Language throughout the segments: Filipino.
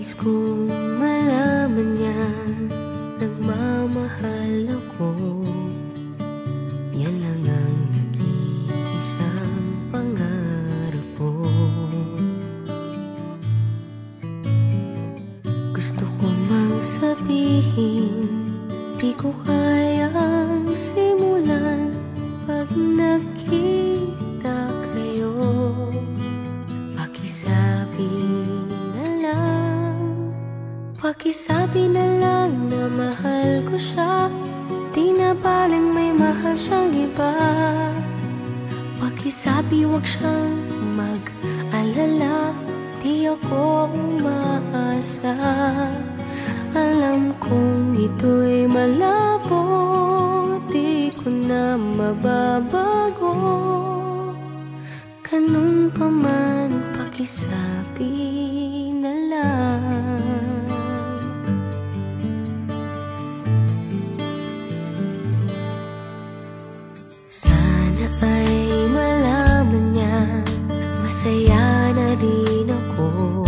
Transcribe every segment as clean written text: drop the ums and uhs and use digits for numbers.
Nais kong malaman niya nagmamahal ako. Yan lang ang nag-iisang pangarap ko. Gusto ko mang sabihin, di ko kayang simulan pag nakita kayo. Pakisabi na lang na mahal ko siya, di na baling may mahal siyang iba. Pakisabi wag siyang mag-alala, di ako umaasa. Alam kong ito'y malabo, di ko na mababago. Ganun pa man, pakisabi na lang. Sana ay malaman niya, masaya na rin ako.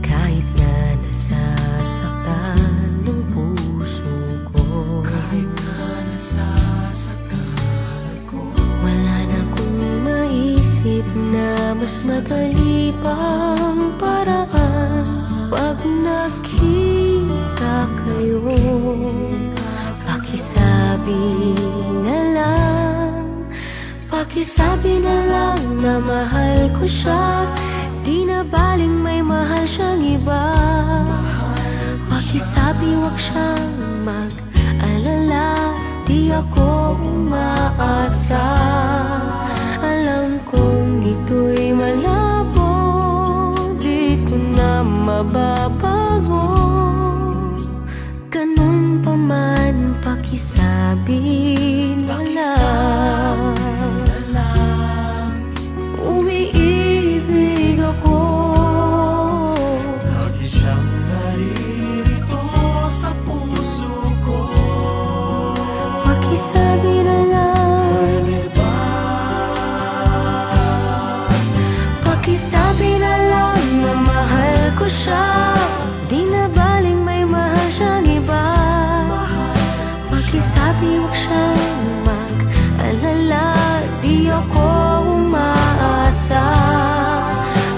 Kahit na nasasaktan ng puso ko. Kahit na nasasaktan ako. Wala na akong maisip na mas madali pang paraan. Pag nakita kayo, pakisabi na lang, pakisabi na lang na mahal ko siya, di na baling may mahal siyang iba. Pakisabi wag siyang mag-alala, di ako umaasa. Alam kong ito'y malabo, di ko na mababago. Ganun pa man, pakisabi na lang. Umiibig ako, lagi siyang naririto sa puso ko. pakisabi na lang. Pwede ba? Pakisabi na lang na mahal ko siya, di na baling may mahal siyang iba. Pakisabi wag siyang mag-alala, di ako umaasa.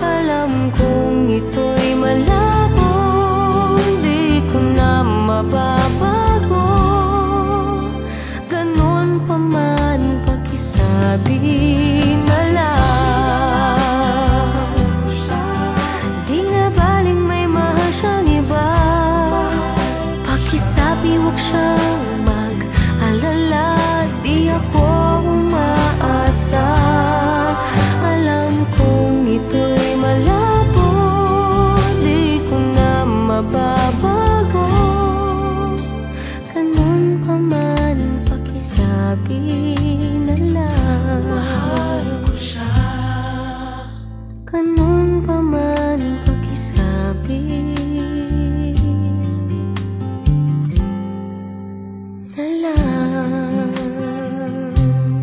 Alam kong ito'y malabo, di ko na mababago. Ganun pa man, pakisabi na lang. Di na baling may mahal siyang iba. Pakisabi wag siyang mag-alala, di ako umaasa. Alam kong ito'y malabo, di ko na mababago. Ganun pa man, pakisabi na lang. Mahal ko siya. Ganun pa man, pakisabi na lang.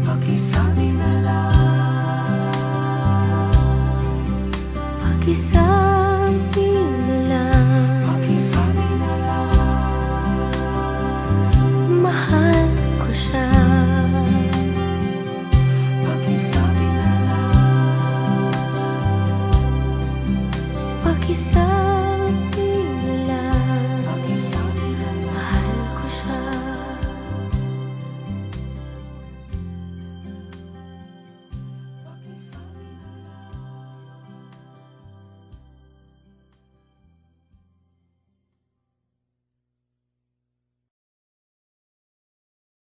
Pakisabi na lang. Pakisabi